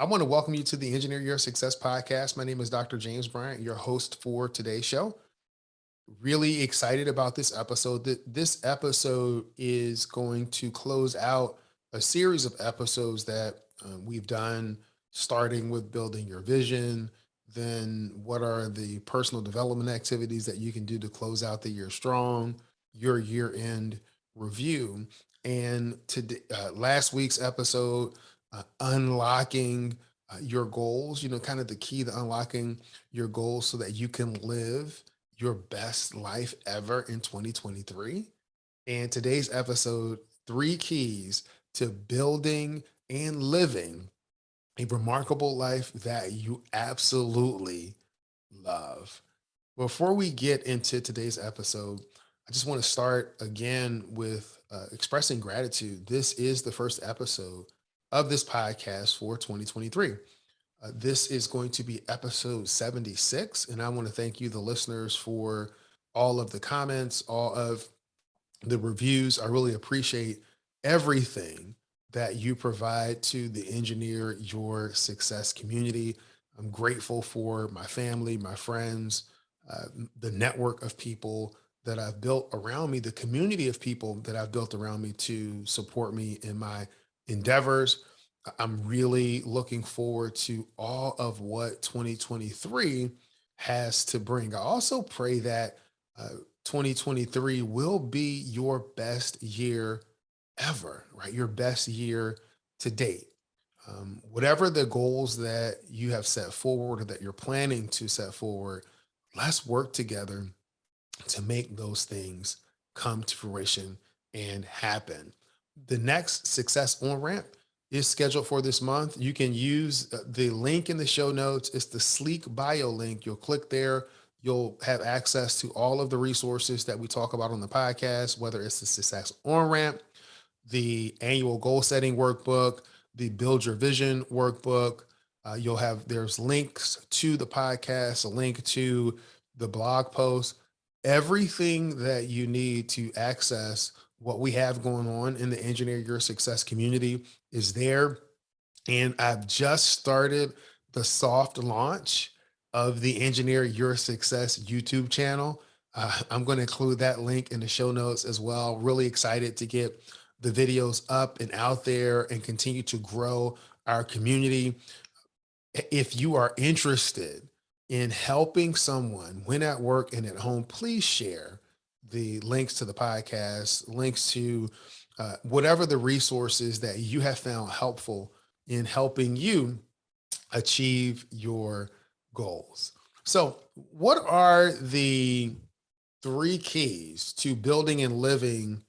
I want to welcome you to the Engineer Your Success podcast. My name is Dr. James Bryant, your host for today's show. Really excited about this episode. This episode is going to close out a series of episodes that we've done, starting with building your vision. Then, what are the personal development activities that you can do to close out the year strong, your year end review. And today, last week's episode, unlocking your goals, kind of the key to unlocking your goals so that you can live your best life ever in 2023. And today's episode, three keys to building and living a remarkable life that you absolutely love. Before we get into today's episode, I just want to start again with expressing gratitude. This is the first episode of this podcast for 2023. This is going to be episode 76. And I want to thank you, the listeners, for all of the comments, all of the reviews. I really appreciate everything that you provide to the Engineer Your Success community. I'm grateful for my family, my friends, the network of people that I've built around me, the community of people that I've built around me to support me in my endeavors. I'm really looking forward to all of what 2023 has to bring. I also pray that uh, 2023 will be your best year ever, right? Your best year to date. Whatever the goals that you have set forward or that you're planning to set forward, let's work together to make those things come to fruition and happen. The next Success On Ramp is scheduled for this month. You can use the link in the show notes. It's the Sleek Bio link. You'll click there. You'll have access to all of the resources that we talk about on the podcast, whether it's the Success On Ramp, the annual goal setting workbook, the Build Your Vision workbook. There's links to the podcast, a link to the blog post, everything that you need to access what we have going on in the Engineer Your Success community is there. And I've just started the soft launch of the Engineer Your Success YouTube channel. I'm going to include that link in the show notes as well. Really excited to get the videos up and out there and continue to grow our community. If you are interested in helping someone when at work and at home, please share the links to the podcast, links to whatever the resources that you have found helpful in helping you achieve your goals. So, what are the three keys to building and living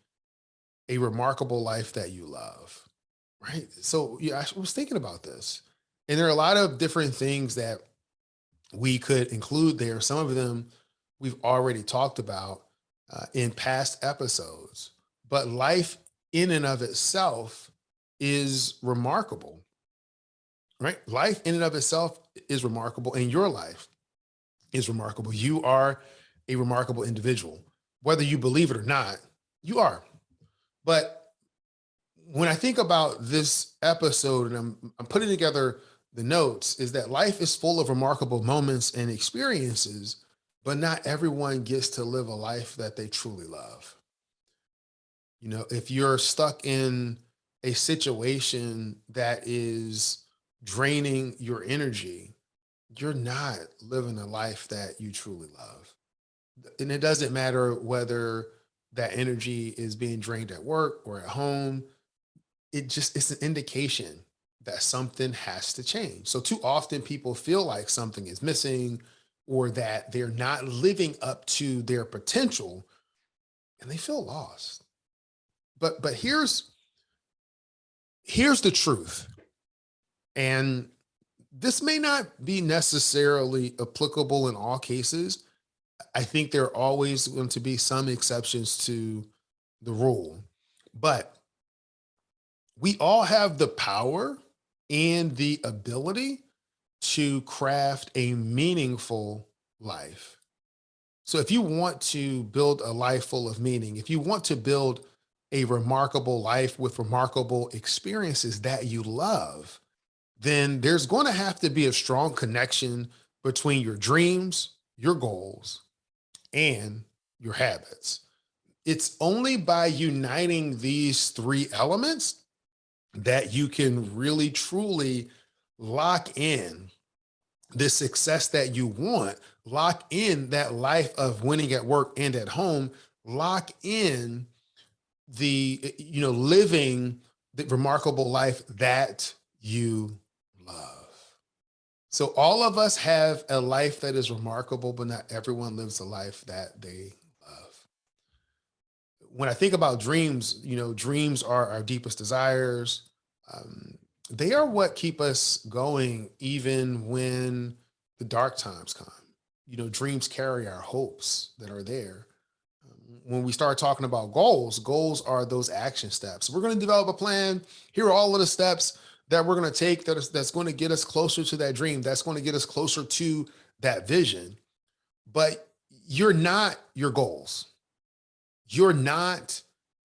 a remarkable life that you love? Right. So, yeah, I was thinking about this, and there are a lot of different things that we could include there. Some of them we've already talked about in past episodes, but life in and of itself is remarkable, right? Life in and of itself is remarkable, and your life is remarkable. You are a remarkable individual. Whether you believe it or not, you are. But when I think about this episode and I'm putting together the notes, is that life is full of remarkable moments and experiences, but not everyone gets to live a life that they truly love. If you're stuck in a situation that is draining your energy, you're not living a life that you truly love. And it doesn't matter whether that energy is being drained at work or at home. It's an indication that something has to change. So too often people feel like something is missing or that they're not living up to their potential and they feel lost. But here's the truth. And this may not be necessarily applicable in all cases. I think there are always going to be some exceptions to the rule. But we all have the power and the ability to craft a meaningful life. So if you want to build a life full of meaning, if you want to build a remarkable life with remarkable experiences that you love, then there's going to have to be a strong connection between your dreams, your goals, and your habits. It's only by uniting these three elements that you can really truly lock in the success that you want, lock in that life of winning at work and at home, lock in living the remarkable life that you love. So all of us have a life that is remarkable, but not everyone lives a life that they love. When I think about dreams, dreams are our deepest desires. Um, they are what keep us going even when the dark times come. Dreams carry our hopes that are there. When we start talking about goals, goals are those action steps. We're going to develop a plan. Here are all of the steps that we're going to take that's going to get us closer to that dream. That's going to get us closer to that vision. But you're not your goals. You're not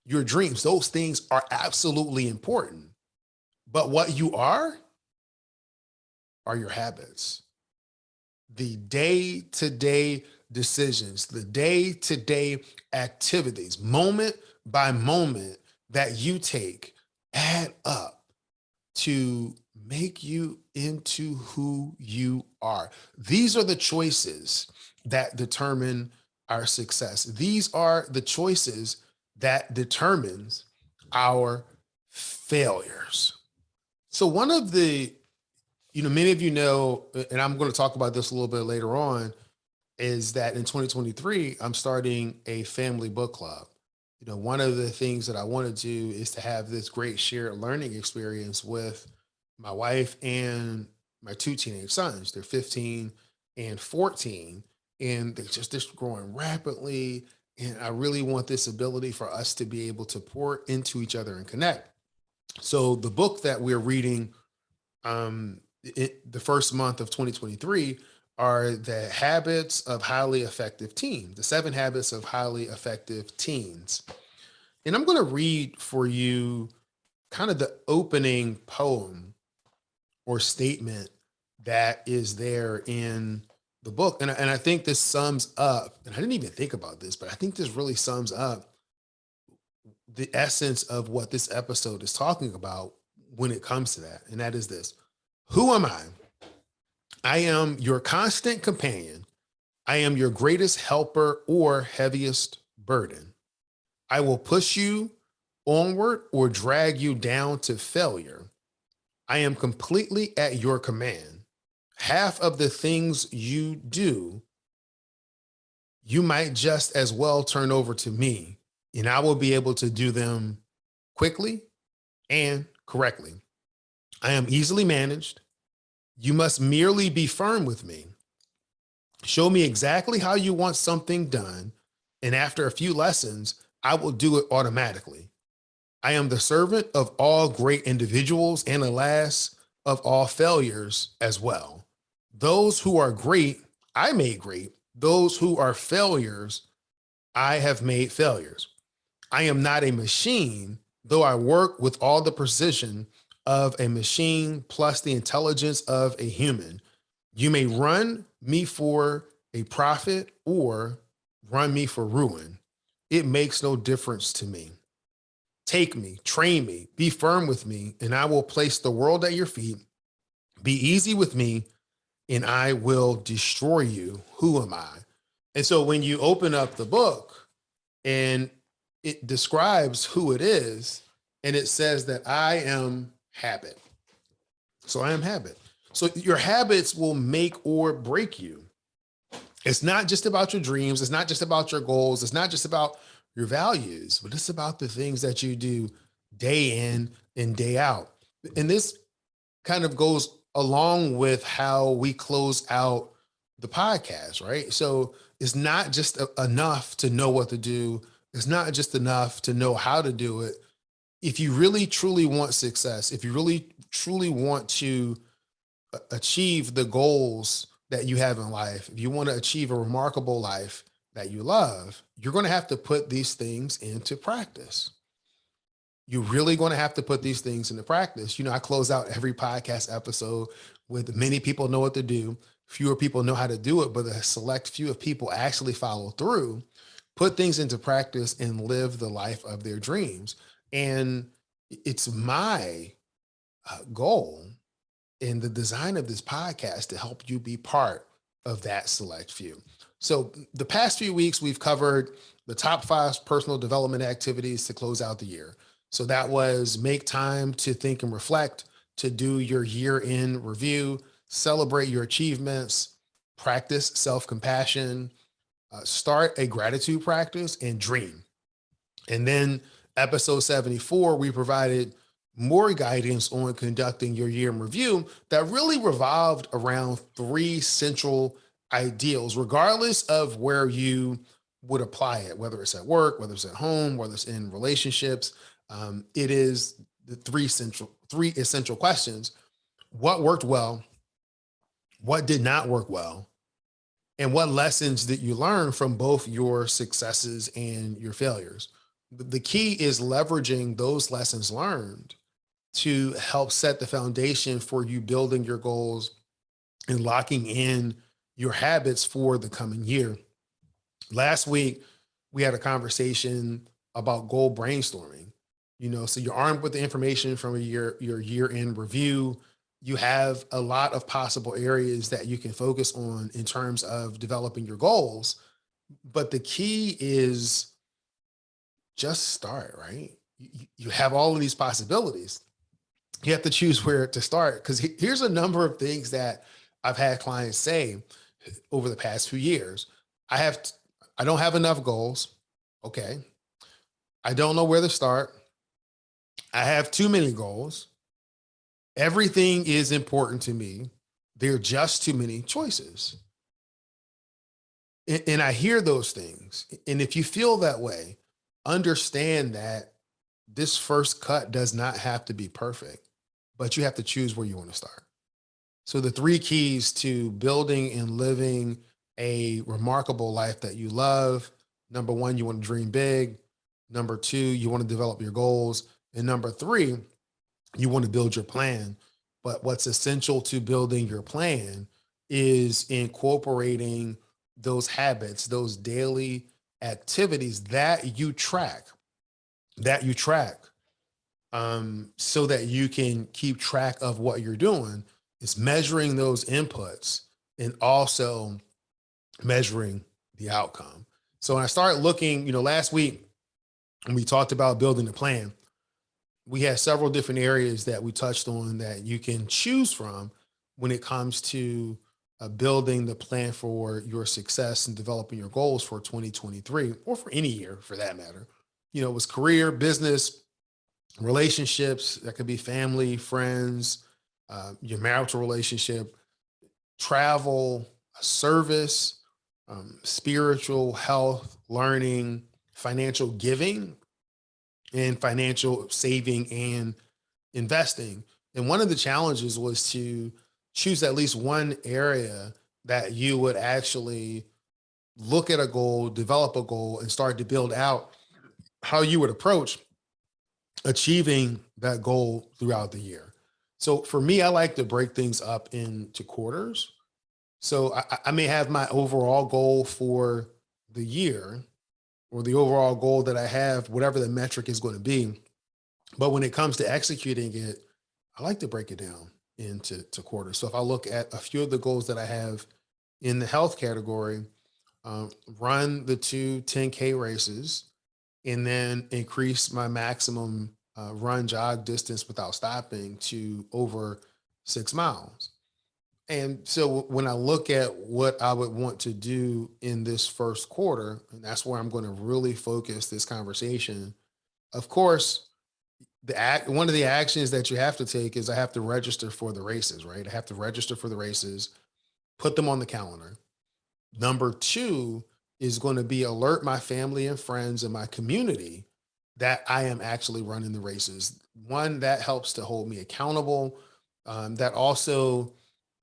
your dreams. Those things are absolutely important. But what you are your habits, the day to day decisions, the day to day activities, moment by moment that you take add up to make you into who you are. These are the choices that determine our success. These are the choices that determines our failures. So one of the, many of you know, and I'm going to talk about this a little bit later on, is that in 2023, I'm starting a family book club. One of the things that I want to do is to have this great shared learning experience with my wife and my two teenage sons. They're 15 and 14, and they're just growing rapidly. And I really want this ability for us to be able to pour into each other and connect. So the book that we're reading the first month of 2023 are the habits of highly effective teens, the 7 habits of highly effective teens. And I'm going to read for you kind of the opening poem or statement that is there in the book. And I think this sums up, and I didn't even think about this, but I think this really sums up the essence of what this episode is talking about when it comes to that. And that is this: who am I? I am your constant companion. I am your greatest helper or heaviest burden. I will push you onward or drag you down to failure. I am completely at your command. Half of the things you do, you might just as well turn over to me, and I will be able to do them quickly and correctly. I am easily managed. You must merely be firm with me. Show me exactly how you want something done, and after a few lessons, I will do it automatically. I am the servant of all great individuals and, alas, of all failures as well. Those who are great, I made great. Those who are failures, I have made failures. I am not a machine, though I work with all the precision of a machine plus the intelligence of a human. You may run me for a profit or run me for ruin. It makes no difference to me. Take me, train me, be firm with me, and I will place the world at your feet. Be easy with me, and I will destroy you. Who am I? And so when you open up the book and it describes who it is, and it says that I am habit. So I am habit. So your habits will make or break you. It's not just about your dreams. It's not just about your goals. It's not just about your values, but it's about the things that you do day in and day out. And this kind of goes along with how we close out the podcast, right? So it's not just enough to know what to do. It's not just enough to know how to do it. If you really truly want success, if you really truly want to achieve the goals that you have in life, if you want to achieve a remarkable life that you love, you're going to have to put these things into practice. You're really going to have to put these things into practice. I close out every podcast episode with many people know what to do, fewer people know how to do it, but a select few of people actually follow through, put things into practice, and live the life of their dreams. And it's my goal in the design of this podcast to help you be part of that select few. So, the past few weeks, we've covered the top 5 personal development activities to close out the year. So, that was make time to think and reflect, to do your year in review, celebrate your achievements, practice self compassion, start a gratitude practice, and dream. And then episode 74, we provided more guidance on conducting your year in review that really revolved around 3 central ideals, regardless of where you would apply it, whether it's at work, whether it's at home, whether it's in relationships. It is the three essential questions. What worked well? What did not work well? And what lessons did you learn from both your successes and your failures? The key is leveraging those lessons learned to help set the foundation for you building your goals and locking in your habits for the coming year. Last week, we had a conversation about goal brainstorming. So you're armed with the information from your year end review. You have a lot of possible areas that you can focus on in terms of developing your goals. But the key is just start, right? You have all of these possibilities. You have to choose where to start, because here's a number of things that I've had clients say over the past few years. I have, I don't have enough goals. Okay. I don't know where to start. I have too many goals. Everything is important to me. There are just too many choices. And I hear those things. And if you feel that way, understand that this first cut does not have to be perfect, but you have to choose where you want to start. So, the 3 keys to building and living a remarkable life that you love: number one, you want to dream big. Number two, you want to develop your goals. And number three, you want to build your plan. But what's essential to building your plan is incorporating those habits, those daily activities that you track, so that you can keep track of what you're doing. Is measuring those inputs and also measuring the outcome. So when I started looking, last week when we talked about building a plan, we had several different areas that we touched on that you can choose from when it comes to building the plan for your success and developing your goals for 2023, or for any year for that matter. It was career, business, relationships. That could be family, friends, your marital relationship, travel, service, spiritual, health, learning, financial giving, and financial saving and investing. And one of the challenges was to choose at least one area that you would actually look at a goal, develop a goal, and start to build out how you would approach achieving that goal throughout the year. So for me, I like to break things up into quarters. So I may have my overall goal for the year, or the overall goal that I have, whatever the metric is going to be. But when it comes to executing it, I like to break it down into quarters. So if I look at a few of the goals that I have in the health category, run the 2 10K races, and then increase my maximum run jog distance without stopping to over 6 miles. And so when I look at what I would want to do in this first quarter, and that's where I'm going to really focus this conversation. Of course, one of the actions that you have to take is I have to register for the races, right? I have to register for the races, put them on the calendar. Number two is going to be alert my family and friends and my community that I am actually running the races. One, that helps to hold me accountable. That also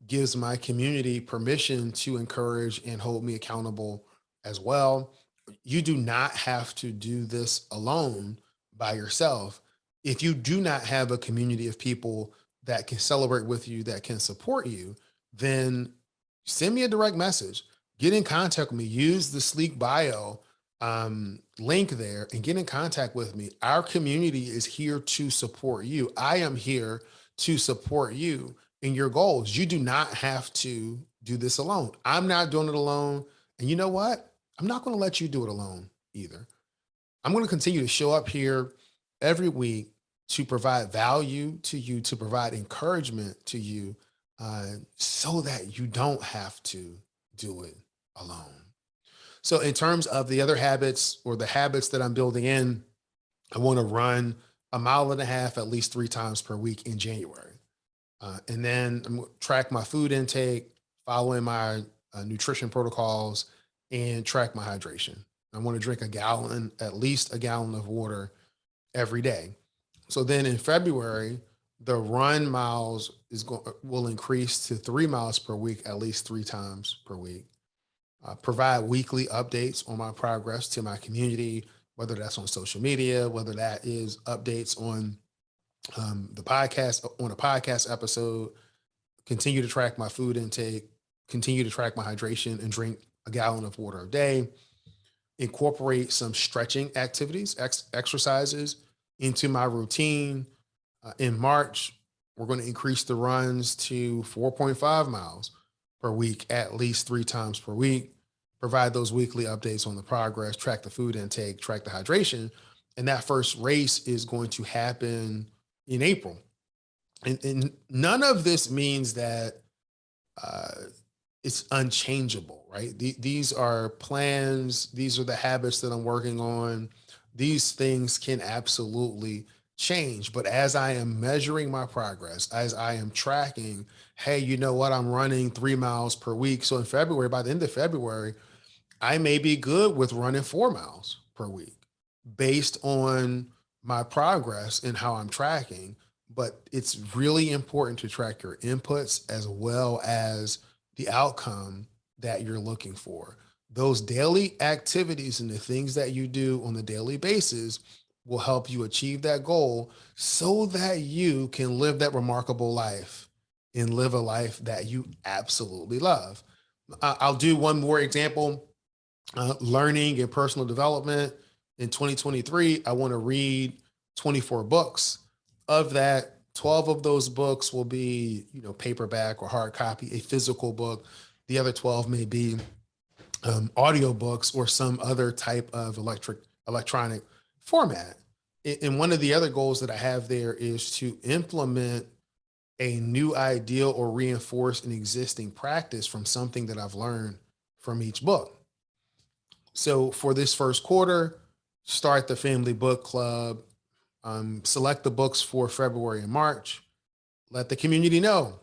gives my community permission to encourage and hold me accountable as well. You do not have to do this alone by yourself. If you do not have a community of people that can celebrate with you, that can support you, then send me a direct message. Get in contact with me. Use the Sleek Bio link there and get in contact with me. Our community is here to support you. I am here to support you in your goals. You do not have to do this alone. I'm not doing it alone. And you know what? I'm not going to let you do it alone either. I'm going to continue to show up here every week to provide value to you, to provide encouragement to you, so that you don't have to do it alone. So, in terms of the other habits or the habits that I'm building in, I want to run a mile and a half at least 3 times per week in January. And then I'm gonna track my food intake, following my nutrition protocols, and track my hydration. I want to drink at least a gallon of water every day. So then in February, the run miles will increase to 3 miles per week, at least 3 times per week. Provide weekly updates on my progress to my community, whether that's on social media, whether that is updates on the podcast, on a podcast episode. Continue to track my food intake, continue to track my hydration, and drink a gallon of water a day. Incorporate some stretching activities, exercises into my routine. In March, we're going to increase the runs to 4.5 miles per week, at least 3 times per week. Provide those weekly updates on the progress, track the food intake, track the hydration. And that first race is going to happen in April. And none of this means that uh, it's unchangeable, right? These are plans, these are the habits that I'm working on. These things can absolutely change. But as I am measuring my progress, as I am tracking, hey, you know what? I'm running 3 miles per week. So in February, by the end of February, I may be good with running 4 miles per week based on my progress and how I'm tracking. But it's really important to track your inputs as well as the outcome that you're looking for. Those daily activities and the things that you do on the daily basis will help you achieve that goal so that you can live that remarkable life and live a life that you absolutely love. I'll do one more example. Learning and personal development. In 2023, I want to read 24 books. Of that, 12 of those books will be, paperback or hard copy, a physical book. The other 12 may be audio books or some other type of electronic format. And one of the other goals that I have there is to implement a new ideal or reinforce an existing practice from something that I've learned from each book. So for this first quarter, start the family book club, select the books for February and March, let the community know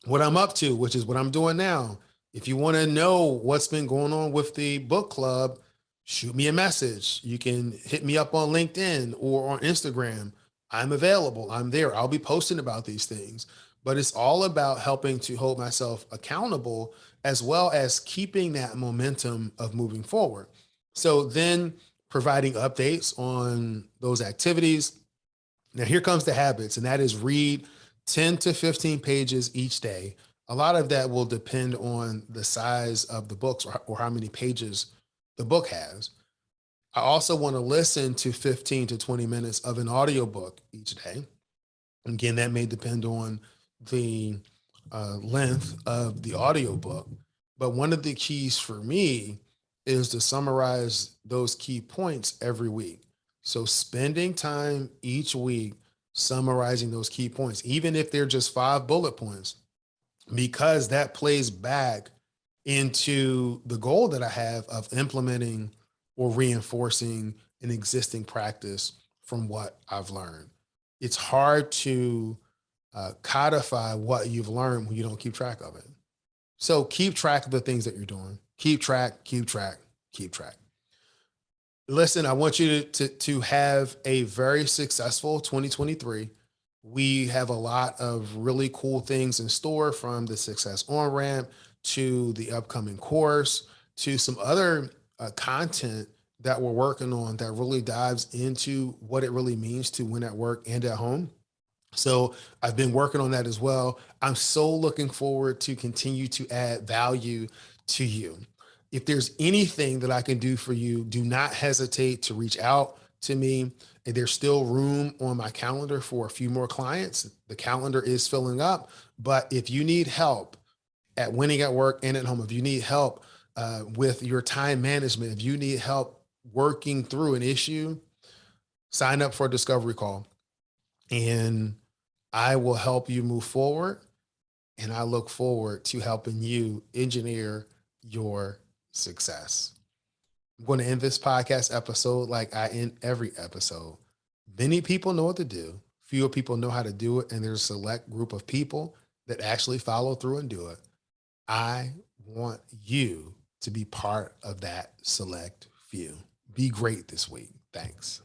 what I'm up to, which is what I'm doing now. If you want to know what's been going on with the book club, shoot me a message. You can hit me up on LinkedIn or on Instagram. I'm available. I'm there. I'll be posting about these things. But it's all about helping to hold myself accountable as well as keeping that momentum of moving forward. So then providing updates on those activities. Now, here comes the habits, and that is read 10 to 15 pages each day. A lot of that will depend on the size of the books or how many pages the book has. I also want to listen to 15 to 20 minutes of an audiobook each day. Again, that may depend on the length of the audiobook. But one of the keys for me is to summarize those key points every week. So spending time each week summarizing those key points, even if they're just 5 bullet points, because that plays back into the goal that I have of implementing or reinforcing an existing practice from what I've learned. It's hard to codify what you've learned when you don't keep track of it. So keep track of the things that you're doing. Keep track, keep track, keep track. Listen, I want you to have a very successful 2023. We have a lot of really cool things in store, from the Success On Ramp to the upcoming course to some other content that we're working on that really dives into what it really means to win at work and at home. So I've been working on that as well. I'm so looking forward to continue to add value to you. If there's anything that I can do for you, do not hesitate to reach out to me. And there's still room on my calendar for a few more clients. The calendar is filling up, but if you need help at winning at work and at home, if you need help with your time management, if you need help working through an issue, sign up for a discovery call and I will help you move forward. And I look forward to helping you engineer your success. I'm going to end this podcast episode like I end every episode. Many people know what to do, fewer people know how to do it, and there's a select group of people that actually follow through and do it. I want you to be part of that select few. Be great this week. Thanks.